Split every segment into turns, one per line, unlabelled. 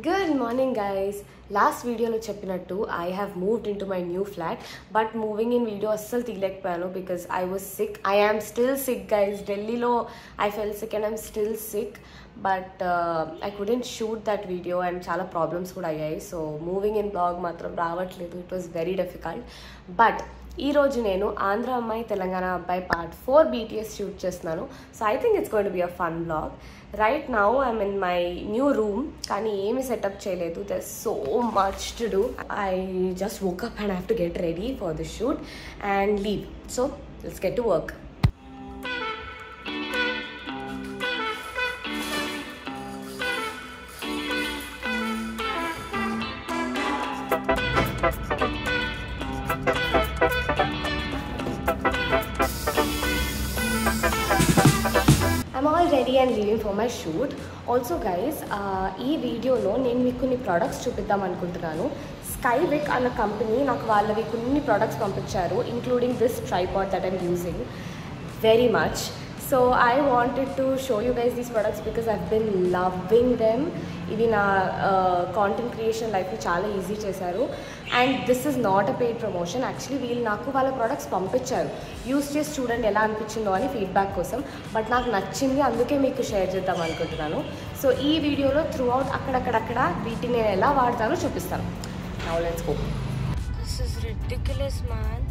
Good morning guys. Last video lo cheppinattu I have moved into my new flat, but moving in video assal teelekapayanu because I was sick. I am still sick guys. Delhi lo I felt sick and I'm still sick, but I couldn't shoot that video and chala problems kuda ayyayi. So moving in vlog matram ravatledu. It was very difficult, but ఈ రోజు నేను ఆంధ్ర అమ్మాయి తెలంగాణ అబ్బాయి part 4 BTS shoot చేస్తున్నాను. So I think it's going to be a fun vlog. Right now I'm in my new room, కానీ ఏమి setup చేయలేదు. There so much to do. I just woke up and have to get ready for the shoot and leave. So let's get to work. Ready and leaving for my shoot. Also guys, ఈ వీడియోలో నేను మీకు కొన్ని products చూపిద్దాం అనుకుంటున్నాను. స్కైవిక్ అన్న company నాకు వాళ్ళవి కొన్ని ప్రొడక్ట్స్ పంపించారు, including this tripod that I'm using very much. So I wanted to show you guys these products because I've been loving them. ఇవి నా కాంటెంట్ క్రియేషన్ లైఫ్ని చాలా ఈజీ చేశారు. And this is not a paid promotion. Actually వీళ్ళు నాకు వాళ్ళ products పంపించారు, use చేసి చూడండి ఎలా అనిపించిందో అని ఫీడ్బ్యాక్ కోసం. బట్ నాకు నచ్చింది, అందుకే మీకు షేర్ చేద్దాం అనుకుంటున్నాను. సో ఈ వీడియోలో త్రూ అవుట్ అక్కడక్కడక్కడ వీటిని నేను ఎలా వాడతానో చూపిస్తాను. Now let's go. This is ridiculous man.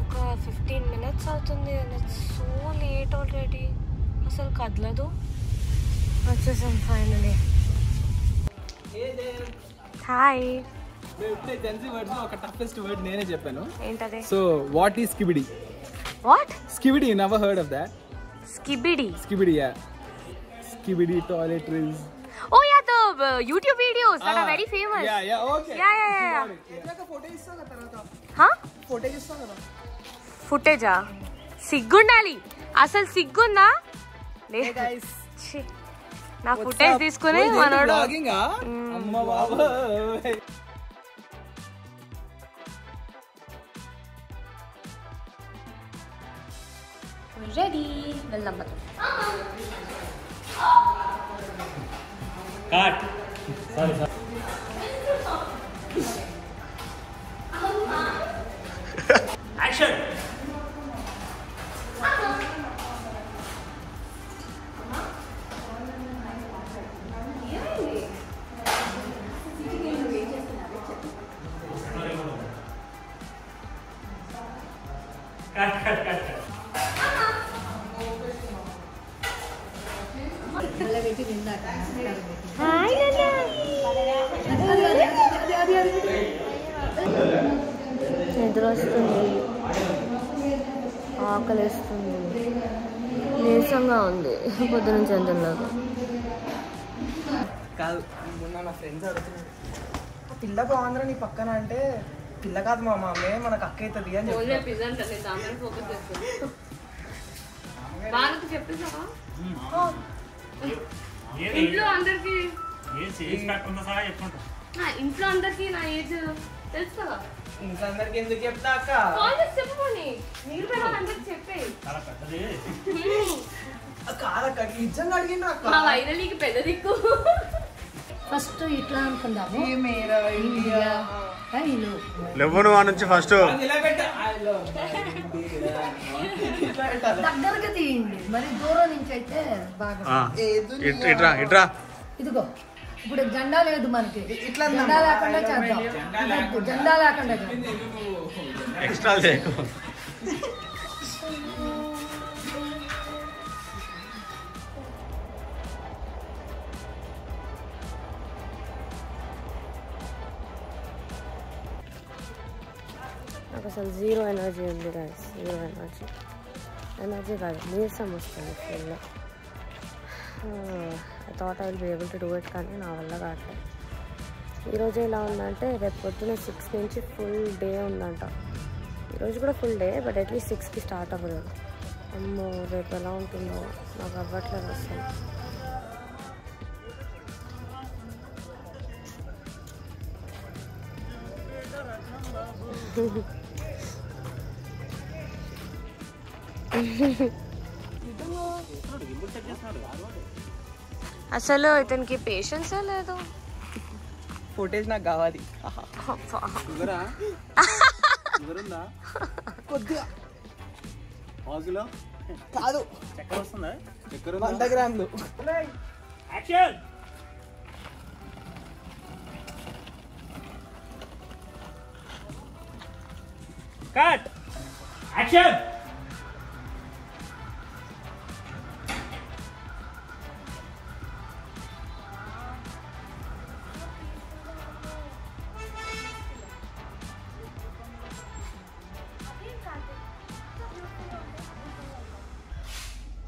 ఒక 15 minutes అవుతుంది and it's so late already. అసలు కదలదు. వచ్చేసాం ఫైనలీ. హాయ్.
ఒక టఫెస్ట్ వర్డ్ నేనే చెప్పాను.
ఏంటది?
So what is skibidi?
What?
Skibidi, you never heard of that?
Skibidi?
Skibidi, yeah. Skibidi toiletries.
Oh yeah, the YouTube videos that are very famous.
Yeah, okay.
Yeah.
ఏక photo ఇస్తాగా తర్వాత.
Huh?
Photo ఇస్తాగా కదా.
ఫుటేజా? సిగ్గుండాలి. అసలు సిగ్గుందా? లే
guys.
నా footage తీసుకుని మనోడు
బ్లాగింగ్. అమ్మ బాబా.
రెడీ, వెళ్దాం పద.
కట్. సారీ. యాక్షన్. కట్.
నిద్ర వస్తుంది, ఆకలిస్తుంది, నీరసంగా ఉంది పొద్దు నుంచి అంతలాగా.
కాదు, మొన్న నా ఫ్రెండ్స్ అడుగుతున్నారు, పిల్ల బాగుందిరా నీ పక్కన అంటే, పిల్ల కాదు మా అమ్మే మనకు అక్క అవుతుంది అని
ఇంట్లో అందరికి నా ఏజ్ తెలుసు కదా.
ఇంట్లో అందరికి ఎందుకు చెప్తా అక్క?
చెప్పండి, మీరు అందరికి చెప్పే.
కాదక్క, నిజంగా అడిగిండ్రు అక్క.
మా వైరలీకి పెద్ద దిక్కు.
ఫస్ట్ ఇట్లా అనుకుందాము,
లేవు నువ్వు నుంచి ఫస్ట్
దగ్గరగా తీయండి, మరి దూరం నుంచి అయితే బాగా.
ఇట్రా.
ఇదిగో ఇప్పుడు జెండా లేదు మనకి,
ఇట్లా
జెండా లేకుండా చేద్దాం. జెండా లేకుండా
ఎక్స్ట్రా చేయకు.
నాకు అసలు జీరో ఎనర్జీ ఉంది గాయస్, జీరో ఎనర్జీ కాదు, నీరసం వస్తుంది full. I thought I will be able to do it, కానీ నా వల్ల కావట్లేదు. ఈరోజు ఎలా ఉందంటే, రేపు పొద్దున 6 నుంచి ఫుల్ డే ఉందంట. ఈరోజు కూడా ఫుల్ డే, బట్ అట్లీస్ట్ 6కి స్టార్ట్ అవ్వదు. అమ్మో రేపు ఎలా ఉంటుందో నాకు అవ్వట్లేదు అసలు. అసలు ఇతనికి పేషెన్సే లేదు.
ఫుటేజ్ నాకు కావాలి. కొద్దిగా కాదు,
చక్కెర వస్తుందా? చక్కెర
100 గ్రాములు.
యాక్షన్. కట్. యాక్షన్.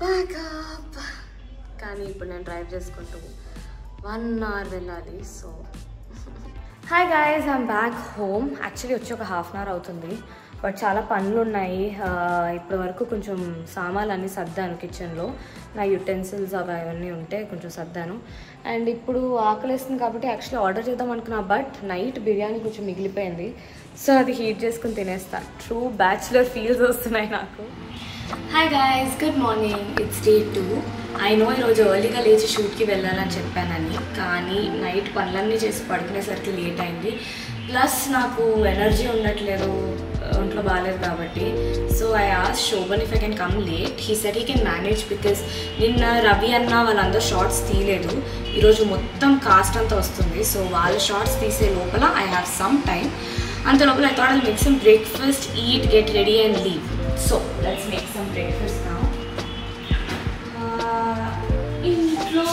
బ్యాకప్. కానీ ఇప్పుడు నేను డ్రైవ్ చేసుకుంటూ 1 hour వెళ్ళాలి. So hi guys, I'm back home. Actually వచ్చి ఒక 1/2 hour అవుతుంది, బట్ చాలా పనులు ఉన్నాయి. ఇప్పటి వరకు కొంచెం సామాన్లు అన్నీ సర్దాను కిచెన్లో, నా యుటెన్సిల్స్ అవన్నీ ఉంటే కొంచెం సర్దాను. అండ్ ఇప్పుడు ఆకలేస్తుంది కాబట్టి యాక్చువల్లీ ఆర్డర్ చేద్దాం అనుకున్నా, బట్ నైట్ బిర్యానీ కొంచెం మిగిలిపోయింది. సో అది హీట్ చేసుకుని తినేస్తా. ట్రూ బ్యాచులర్ ఫీల్స్ వస్తున్నాయి నాకు. Hi guys, good morning. It's day 2. I know ఈరోజు ఎర్లీగా లేచి షూట్కి వెళ్ళాలని చెప్పానని, కానీ నైట్ పనులన్నీ చేసి పడుకునేసరికి లేట్ అయింది. ప్లస్ నాకు ఎనర్జీ ఉండట్లేదు, ఒంట్లో బాగాలేదు కాబట్టి. So I asked Shobhan if I can come late. He said he can manage because నిన్న రవి అన్న వాళ్ళందరూ షార్ట్స్ తీయలేదు. ఈరోజు మొత్తం కాస్ట్ అంతా వస్తుంది. సో వాళ్ళ షార్ట్స్ తీసే లోపల ఐ హ్యావ్ సమ్ టైమ్. అంత లోపల I thought I'll make some breakfast, eat, get ready and leave. So let's make some breakfast now. Intro.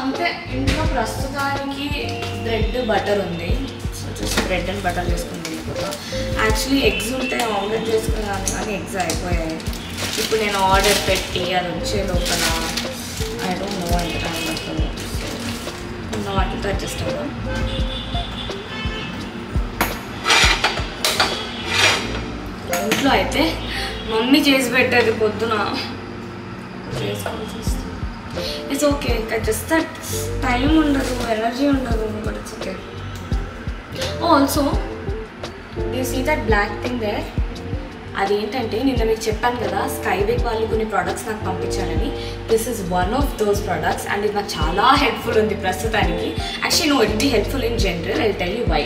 అంటే ఇంట్లో ప్రస్తుతానికి బ్రెడ్ బటర్ ఉంది. So just bread and butter చేసుకుని వెళ్ళిపోతాం. యాక్చువల్లీ ఎగ్స్ ఉంటే omelette చేసుకున్నాను, కానీ ఎగ్స్ అయిపోయాయి. ఇప్పుడు నేను ఆర్డర్ పెట్టి అది వచ్చే లోపల ఐ డోంట్ నో ఎంత టైం పడుతుంది. సో వాటితో అడ్జస్ట్ అవుతాం. ఇంట్లో అయితే మమ్మీ చేసి పెట్టేది పొద్దున చేసుకోవాల్సి వస్తుంది. It's okay, just that time ఉండదు, ఎనర్జీ ఉండదు, but it's okay. Also you see that black thing there, అదేంటంటే నిన్న మీకు చెప్పాను కదా స్కైవేక్ వాళ్ళు కొన్ని ప్రోడక్ట్స్ నాకు పంపించాలని. This is one of those products and ఇది నాకు చాలా హెల్ప్ఫుల్ ఉంది ప్రస్తుతానికి. Actually no, it be helpful in general. I tell you why.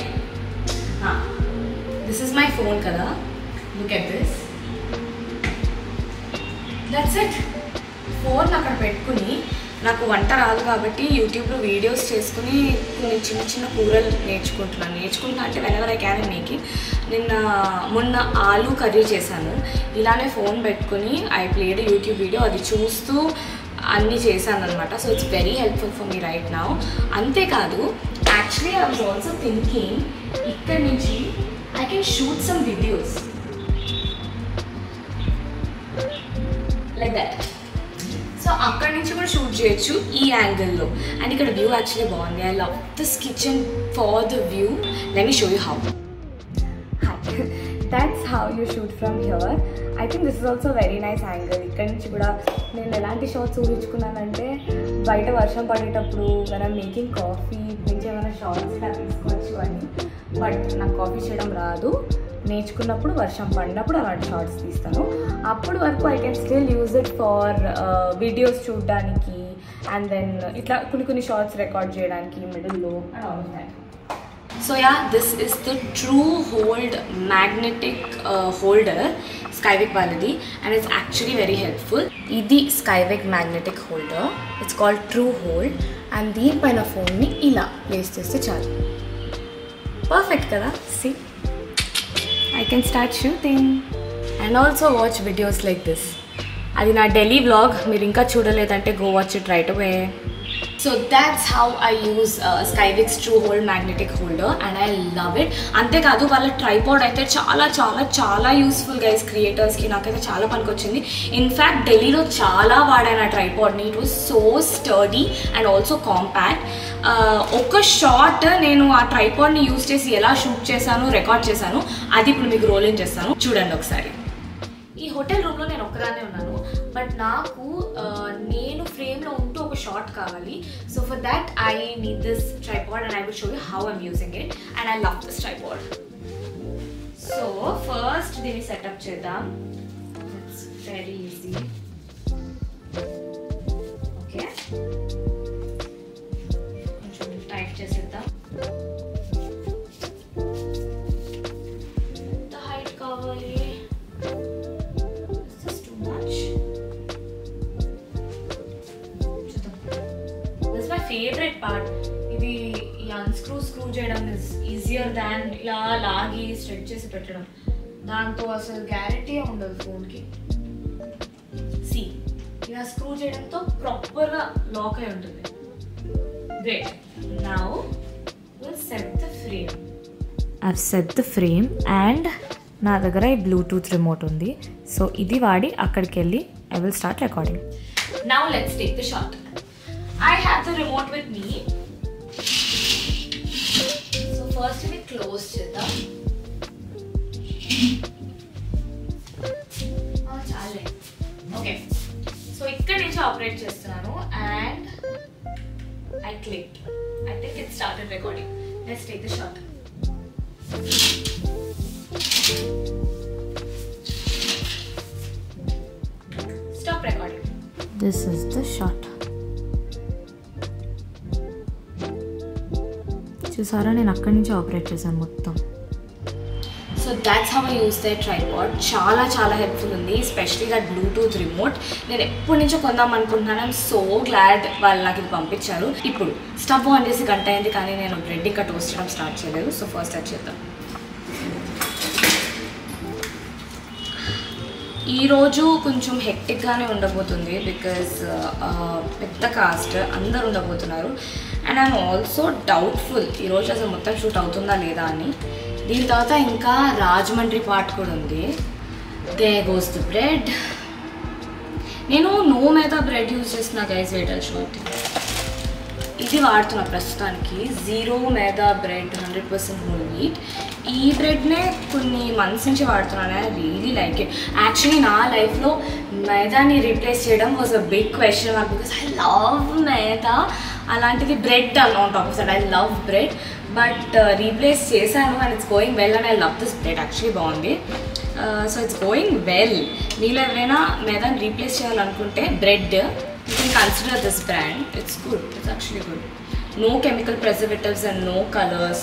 This is my phone కదా, look at this. That's it. Phone అక్కడ పెట్టుకుని నాకు వంట రాదు కాబట్టి యూట్యూబ్లో వీడియోస్ చేసుకుని కొన్ని చిన్న చిన్న కూరలు నేర్చుకుంటున్నా అంటే whenever I can make it. మొన్న ఆలు కర్రీ చేశాను, ఇలానే ఫోన్ పెట్టుకుని ఐ ప్లేడ్ యూట్యూబ్ వీడియో, అది చూస్తూ అన్నీ చేశాను అనమాట. So it's very helpful for me right now. అంతేకాదు actually I was also thinking ఇక్కడ నుంచి I can shoot some videos like that. So అక్కడి నుంచి కూడా షూట్ చేయొచ్చు ఈ యాంగిల్లో. అండ్ ఇక్కడ వ్యూ యాక్చువల్లీ బాగుంది. I love this kitchen for the view. Let me show you how. That's how you shoot from here. I think this is also very nice angle. ఇక్కడ నుంచి కూడా నేను ఎలాంటి షార్ట్స్ ఊహించుకున్నానంటే బయట వర్షం పడేటప్పుడు మనం మేకింగ్ కాఫీ నుంచి ఏమైనా షార్ట్స్ ఇలా తీసుకోవచ్చు అని. బట్ నాకు కాఫీ చేయడం రాదు, నేర్చుకున్నప్పుడు వర్షం పడినప్పుడు అలాంటి షార్ట్స్ తీస్తాను. అప్పటి వరకు I can still use it for videos చూడడానికి అండ్ దెన్ ఇట్లా కొన్ని షార్ట్స్ రికార్డ్ చేయడానికి మిడిల్లో and all of that. So yeah, this is the true hold magnetic holder Skyvik వాళ్ళది and it's actually very helpful. ఇది Skyvik magnetic holder, it's called true hold. And దీనిపైన ఫోన్ని ఇలా place చేస్తే చాలు. పర్ఫెక్ట్ కదా. See, I can start shooting and also watch videos like this. అది నా డైలీ వ్లాగ్, మీరు ఇంకా చూడలేదంటే go watch it right away. So that's how I use Skyvik's True Hold magnetic holder and I love it. అంతేకాదు వాళ్ళ tripod అయితే చాలా చాలా చాలా యూస్ఫుల్ గైస్ క్రియేటర్స్కి. నాకైతే చాలా పనికొచ్చింది. ఇన్ఫ్యాక్ట్ ఢిల్లీలో చాలా వాడాను ఆ ట్రైపాడ్ని. It was so sturdy and also compact. ఒక షాట్ నేను ఆ ట్రైపాడ్ని యూజ్ చేసి ఎలా షూట్ చేశాను, రికార్డ్ చేశాను, అది ఇప్పుడు మీకు రోల్ ఇన్ చేస్తాను, చూడండి ఒకసారి. ఈ హోటల్ రూమ్లో నేను ఒక్కదానే ఉన్నాను, బట్ నాకు నేను ఫ్రేమ్లో ఉంటూ ఒక షాట్ కావాలి. So for that I need this tripod and I will show you how I'm using it and I love this tripod. So first దీన్ని సెటప్ చేద్దాం. Very easy. ఓకే, కొంచెం టైట్ చేసేద్దాం. ఎంత హైట్ కావాలి? This is too much. చూద్దాం. This is my favorite part. ఇది ఈ screw చేయడం ఇస్ ఈజియర్ దాన్ ఇలా లాగి స్ట్రెచ్ చేసి పెట్టడం. దాంతో అసలు గ్యారెంటీ ఉండదు ఫోన్కి. సి ఇలా స్క్రూ చేయడంతో ప్రాపర్గా లాక్ అయి ఉంటుంది. Great. Now will set the frame. I've set the frame and నా దగ్గర ఈ బ్లూటూత్ రిమోట్ ఉంది. సో ఇది వాడి అక్కడికి వెళ్ళి I will start recording. Now let's take the shot. I have the remote with me. So first ఇది close చేద్దాం. చాలే. ఓకే, సో ఇక్కడ నుంచి ఆపరేట్ చేస్తున్నాను and I click. I think it started recording. Let's take the shot. Stop recording. This is the shot. చూసారా, నేను అక్కడి నుంచి ఆపరేట్ చేశాను మొత్తం. So that's how I use the tripod. చాలా చాలా హెల్ప్ఫుల్ ఉంది, ఎస్పెషలీ దట్ బ్లూటూత్ రిమోట్. నేను ఎప్పటి నుంచో కొందాం అనుకుంటున్నాను. ఐఎమ్ సో గ్లాడ్ వాళ్ళు నాకు ఇది పంపించారు. ఇప్పుడు స్టవ్ ఆన్ చేసి గంట అయింది కానీ నేను బ్రెడ్ ఇంకా టోస్ట్ చేయడం స్టార్ట్ చేయలేదు. సో ఫస్ట్ అది చేద్దాం. ఈరోజు కొంచెం హెక్టిక్గానే ఉండబోతుంది బికాజ్ పెద్ద కాస్ట్ అందరు ఉండబోతున్నారు. అండ్ ఐఎమ్ ఆల్సో డౌట్ఫుల్ ఈరోజు అసలు మొత్తం షూట్ అవుతుందా లేదా అని. దీని తర్వాత ఇంకా రాజమండ్రి పార్ట్ కూడా ఉంది. They goes the bread. నేను నో మైదా బ్రెడ్ యూజ్ చేస్తున్నా guys. Wait I'll show it. ఇది వాడుతున్నా ప్రస్తుతానికి, 0 మైదా బ్రెడ్, 100% హోల్ వీట్. ఈ బ్రెడ్నే కొన్ని మంత్స్ నుంచి వాడుతున్నాను. I really like it. Actually నా లైఫ్లో మైదాని రీప్లేస్ చేయడం was a big question mark because I love maida. అలాంటిది bread on top of that. I love bread but replace చేశాను and it's going well and I love this bread. Actually బాగుంది. So it's going well. మీరు ఎవరైనా మైదాని replace చేయాలనుకుంటే bread, you can consider this brand. It's good. It's actually good. No chemical preservatives and no colors.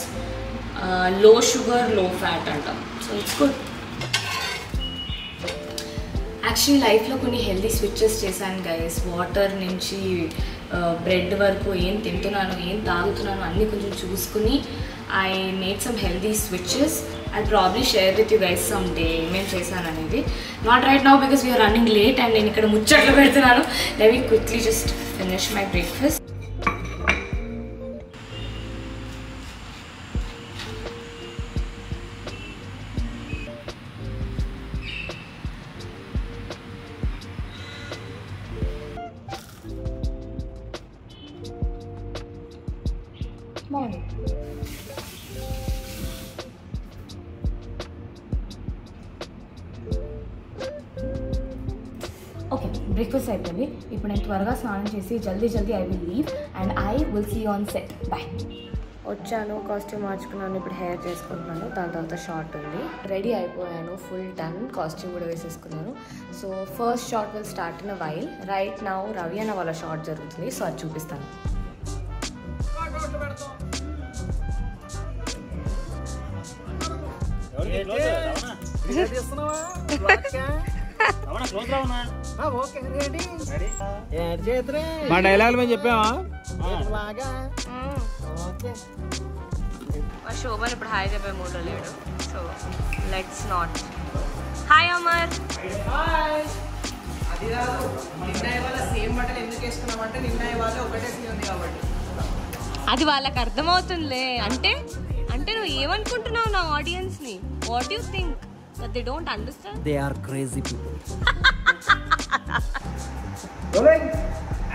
Low sugar, low fat anta. So it's good. Actually life lo konni healthy switches chesanu guys. Water nunchi bread varaku em tintunanu em taagutunanu anni koncham chuskuni I made some healthy switches. I'll probably share with you guys someday em chesanu anedi. Not right now because we are running late and nenu ikkada muchatlu pedutunanu. Let me quickly just finish my breakfast. Morning. Okay, breakfast అయిపోయింది. ఇప్పుడు నేను త్వరగా స్నానం చేసి జల్దీ I will leave and I will see on set. Bye. వచ్చాను, costume మార్చుకున్నాను, ఇప్పుడు హెయిర్ చేసుకుంటున్నాను. దాని తర్వాత షార్ట్ ఉంది. రెడీ అయిపోయాను, ఫుల్ డన్. కాస్ట్యూమ్ కూడా వేసేసుకున్నాను. So first short will start in a while. Right now Ravi అన్న వాళ్ళ షార్ట్ జరుగుతుంది. సో అది చూపిస్తాను.
మా డైలాగ్ మేము చెప్పామా?
మా శోభన్ ఇప్పుడు హాయ్ చెప్పే మూడ్లో లేడు. So let's not. Hi Amar.
అది కాదు, నిన్న ఇవాళ సేమ్ బట్టలు ఎందుకు వేసుకున్నామంటే నిన్న ఇవాళ ఒకటే సీన్ ఉంది కాబట్టి.
అది వాళ్ళకి అర్థమవుతుందిలే. అంటే నువ్వు ఏమనుకుంటున్నావు నా ఆడియన్స్ ని? What you think that they don't understand?
They are crazy people.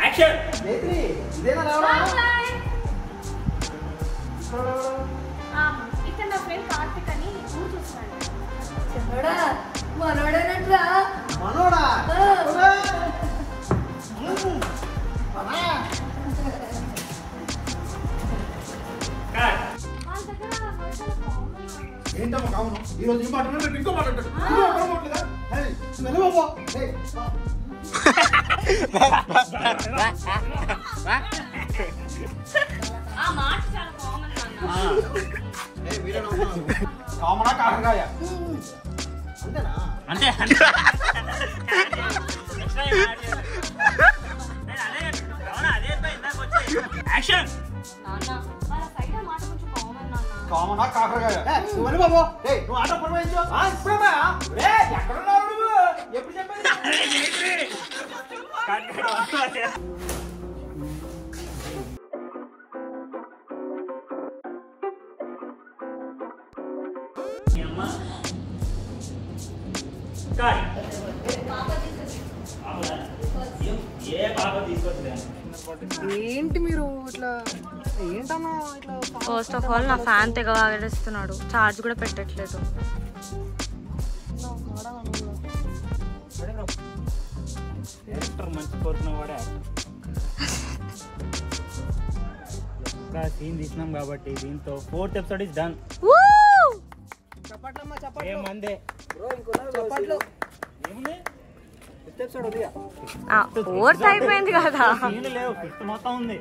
Action.
ఇక్కడ నా ఫ్రెండ్ కార్తిక్ అని ఊరు చూస్తున్నాడు.
మనోడేనట్రా.
మనోడా?
ఏంటమ్మా కావును? ఈరోజు ఈ మాట ఇంకో మాట
కామనా కాకరకాయ
అంతే యాక్షన్
కామనా కాకరకాయ నువ్వు బాబు నువ్వు ఆట పురమాయించు ఇప్పుడమ్మా ఎక్కడున్నావు నువ్వు ఎప్పుడు చెప్పాలి
ఏంటి మీరు ఇట్లా ఏంటన్నా ఇట్లా
ఫస్ట్ ఆఫ్ ఆల్ నా ఫ్యాన్ తెగ ఆగేస్తున్నాడు, ఛార్జ్ కూడా పెట్టట్లేదు.
మంచి కోరుకున్న వాడే సీన్ తీసినాం కాబట్టి దీంతో 4th ఎపిసోడ్ ఇస్ డన్.
చప్పట్లమ్మా చప్పట్లు
ఏమందే
చప్పట్లు
ఏముంది
ఎపిసోడ్ ఉదయా
4th అయిపోయింది కదా.
సీన్లు లేవు, 5th మొత్తం ఉంది.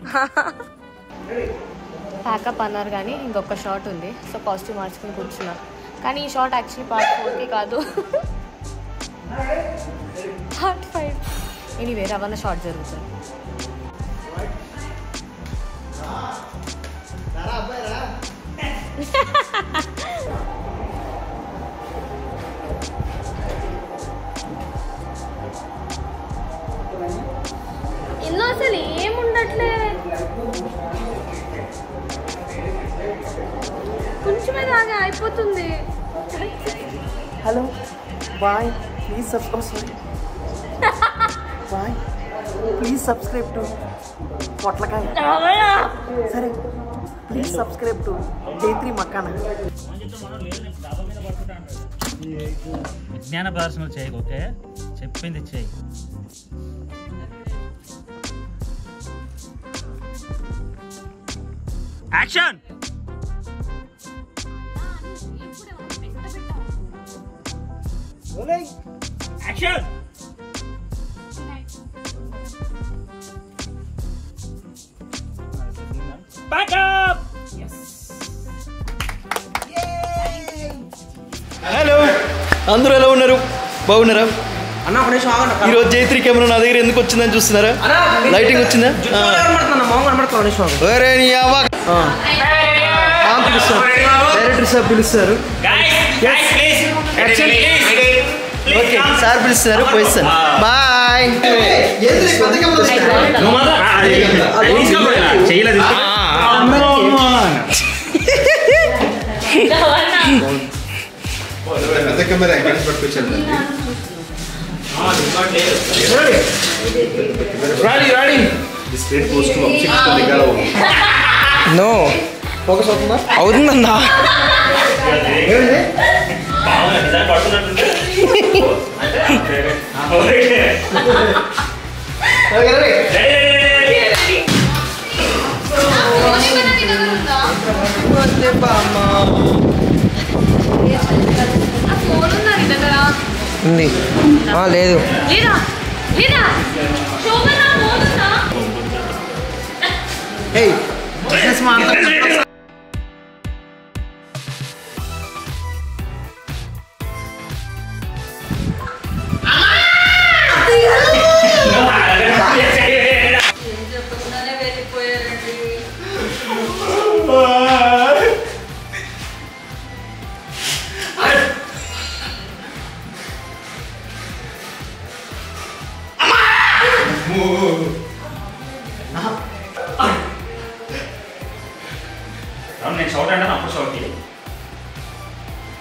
ప్యాకప్ అన్నారు కానీ ఇంకొక షాట్ ఉంది, సో కాస్ట్యూమ్ మార్చుకుని కూర్చున్నా. కానీ ఈ షాట్ యాక్చువల్లీ పార్ట్ 4కి కాదు, పార్ట్ 5. ఎనీవే రవాణా షాట్ జరుగుతుంది. ఇందులో అసలు ఏముండట్లే, కొంచెమే దాగా అయిపోతుంది.
Hello boy please subscribe boy please subscribe to పొట్లకాయ. సరే ప్లీజ్ సబ్స్క్రైబ్ టు జైత్రి మక్కాన.
విజ్ఞాన ప్రదర్శనలు చేయకు, ఓకే? చెప్పింది చేయి. యాక్షన్. యాక్షన్. బ్యాకప్.
హలో, అందరూ ఎలా ఉన్నారు? బాగున్నారా?
అన్న ఒక నిమిషం ఆగండి.
ఈరోజు జైత్రి కెమెరా నా దగ్గర ఎందుకు వచ్చిందని చూస్తున్నారా? లైటింగ్ వచ్చిందా? ఒరే నీ అవ్వ. పిలుస్తారు, డైరెక్టర్ సార్ పిలుస్తారు. ఓకే సార్ పిలుస్తున్నారు, పోయిస్తాను. బాయ్. నో ఫోకస్ అవుతుందా? అవుతుందన్నా. ఉంది లేదు.
నేను షౌట్ అంటే అప్పుడు షౌట్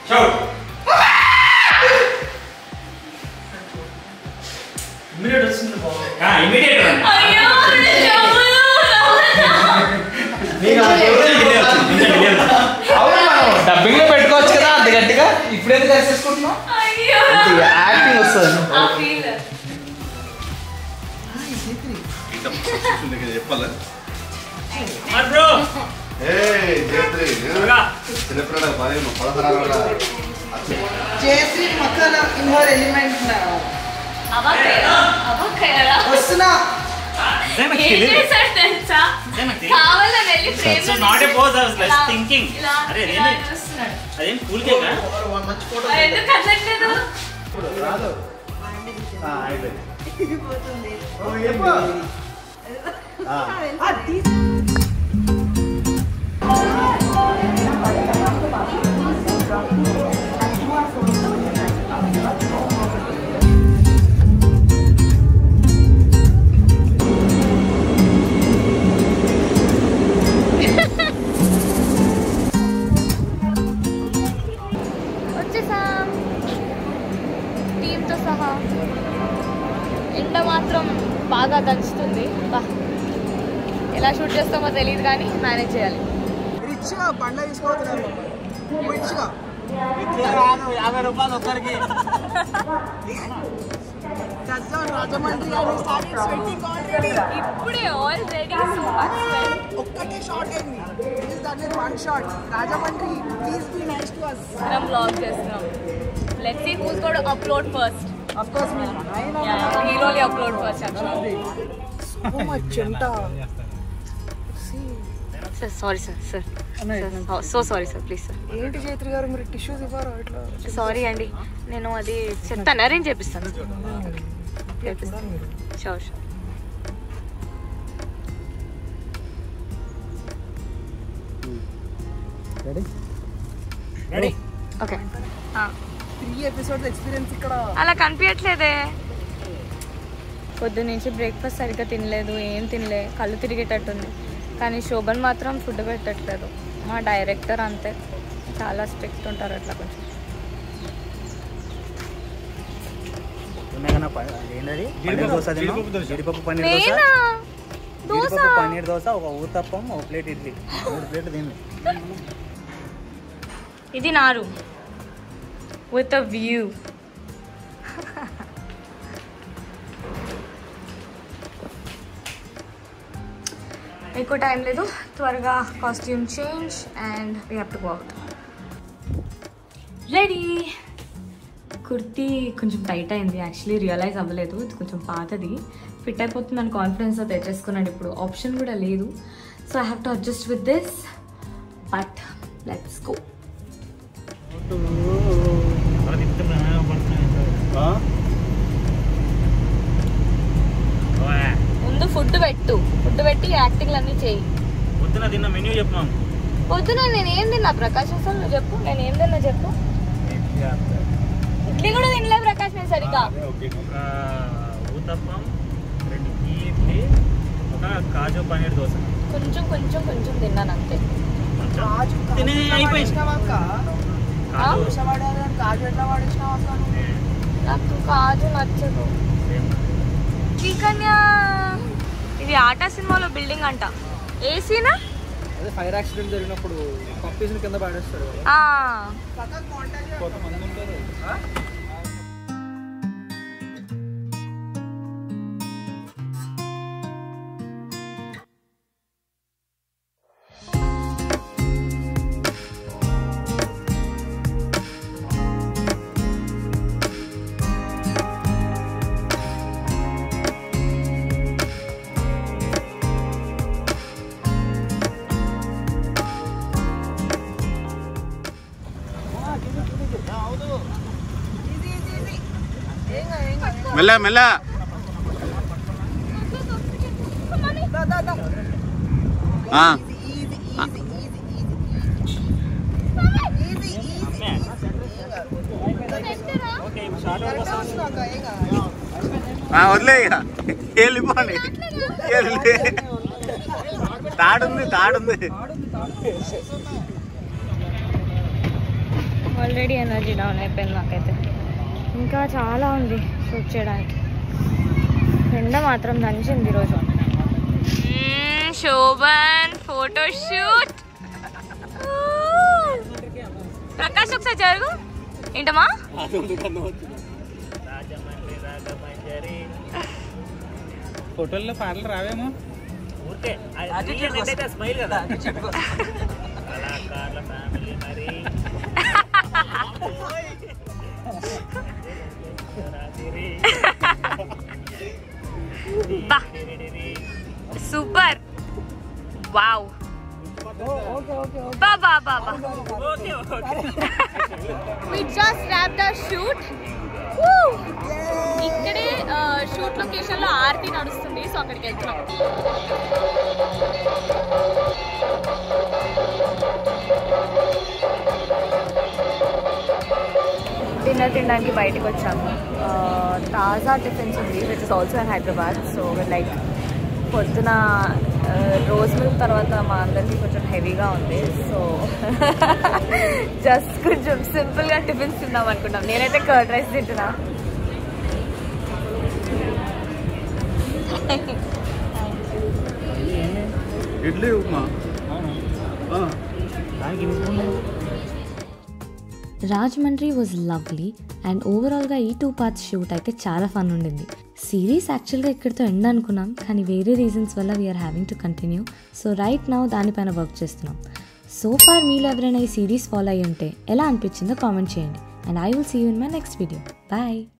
షౌట్ ఇమీడియట్ వస్తుంది. ఇమీడియట్
డబ్బింగ్ లో పెట్టుకోవచ్చు కదా అంత గట్టిగా. ఇప్పుడేందుకు కలిసేసుకుంటున్నావు? యాక్టింగ్ వస్తుంది.
చెప్పాలా
బ్రో?
జయశ్రీ మక్కల ఇన్వాల్వ్ ఎలిమెంట్ వస్తున్నా.
It's not a pose, I was like thinking. అదేం కూల్ కేకా?
మంచి ఫోటో రాదు.
వచ్చేసాం టీంతో సహా. ఎండ మాత్రం బాగా దంచుతుంది. ఎలా షూట్ చేస్తామో తెలియదు కానీ మేనేజ్ చేయాలి.
రిచ్గా బండ తీసుకోవద్దు. రిచ్గా
50 రూపాయలు ఒక్కరికి.
రాజమండ్రి
ఇప్పుడే ఆల్రెడీ
ఒక్కటే షార్ట్ అయింది. One short. Rajahmundry please be nice to us.
మనం వ్లాగ్ చేస్తున్నాం. Let's see who's got upload first.
Of course, me.
He'll only upload first, actually.
So much chanta.
Sir, sorry, sir. Sir. Oh, so sorry, sir. Please, sir.
ఏంటి చైత్రి గారు మీరు tissues ఇవ్వరా ఇట్లా?
Sorry అండి, నేను అది చెప్తాను, అరేంజ్ చేపిస్తాను. Sure sure.
Ready
okay.
3 episodes experience ఇక్కడ.
అలా కనిపించట్లేదే. పొద్దు నుంచి బ్రేక్ఫాస్ట్ సరిగ్గా తినలేదు, ఏం తినలే, కళ్ళు తిరిగేటట్టుంది. కానీ శోభన్ మాత్రం ఫుడ్ పెట్టట్లేదు. మా డైరెక్టర్ అంతే, చాలా స్ట్రిక్ట్ ఉంటారు అట్లా కొంచెం.
జీడిపప్పు పన్నీర్
దోశ,
పన్నీర్ దోశ, ఒక ఊతప్పం, ఒక ప్లేట్ ఇడ్లీ, 3 ప్లేట్లు తింది.
ఇది నా రూమ్ విత్ అ వ్యూ. ఎక్కువ టైం లేదు, త్వరగా costume change and we have to go out. Ready. Kurti కొంచెం టైట్ అయింది, యాక్చువల్లీ రియలైజ్ అవ్వలేదు. ఇది కొంచెం పాతది, ఫిట్ అయిపోతుంది అని కాన్ఫిడెన్స్తో తెచ్చేసుకున్నాను. ఇప్పుడు ఆప్షన్ కూడా లేదు, so I have to adjust with this. But let's go. ముందు ఫుడ్ పెట్టి యాక్టింగ్ అన్నీ చేయి.
పొద్దున తిన్న మెన్యూ చెప్పు.
పొద్దున నేను ఏం తిన్నా ప్రకాష్? అసలు నువ్వు చెప్పు, నేను ఏం తిన్నా చెప్పు. ఇడ్లీ కూడా తినలే ప్రకాష్ నేను సరిగా.
ఒక ఊతప్పం, 2 ఇడ్లీ, ఒక కాజు పన్నీర్ దోశ.
కొంచెం కొంచెం కొంచెం తిన్నాను అంతే.
అయిపోయింది.
కాజు ఎట్లా వాడేసినావు అసలు?
నాకు కాజు నచ్చదు. చీకన్యా, ఇది ఆటా సినిమాలో బిల్డింగ్ అంట. ఏసీనా?
అదే ఫైర్ యాక్సిడెంట్ జరిగినప్పుడు పంపేసిన కింద పాడేస్తారు. కొంతమంది ఉంటారు.
మెల్ల మెల్ల. వదిలే, ఇక వెళ్ళిపోండి. తాడుంది.
ఆల్రెడీ ఎనర్జీ డౌన్ అయిపోయింది నాకైతే. ఇంకా చాలా ఉంది షూట్ చేయడానికి. ఎండ మాత్రం దంచింది ఈరోజు. శోభన్ ఫోటోషూట్. ప్రకాష్ ఒకసారి జరుగు. ఏంటమ్మా?
ఫోటోల్లో పాటలు రావేమో.
స్మైల్ కదా. కళాకారుల ఫ్యామిలీ మరి.
బా సూపర్ వావ్ బా బా బా బా we just wrapped our shoot ఇక్కడే షూట్ లొకేషన్ లో ఆర్తి నడుస్తుంది సో అక్కడికి వెళ్తున్నాం డిన్నర్ తినడానికి బయటకు వచ్చాము తాజా టిఫిన్స్ ఉంది which is also in Hyderabad so like పొద్దున రోజ్ మిల్క్ తర్వాత మా అందరికీ కొంచెం హెవీగా ఉంది సో జస్ట్ కొంచెం సింపుల్గా టిఫిన్స్ తిందాం అనుకుంటాం నేనైతే కర్డ్ రైస్ తింటున్నా
idli upma
Rajahmundry was lovely and ఓవరాల్గా ఈ 2 parts షూట్ అయితే చాలా ఫన్ ఉండింది సిరీస్ యాక్చువల్గా ఇక్కడితో ఎండ్ అనుకున్నాం కానీ వేరే రీజన్స్ వల్ల we're having to continue so right now దానిపైన వర్క్ చేస్తున్నాం సో ఫార్ మీలో ఎవరైనా ఈ సిరీస్ ఫాలో అయ్యి ఉంటే ఎలా అనిపించిందో కామెంట్ చేయండి and I will see you in my next video bye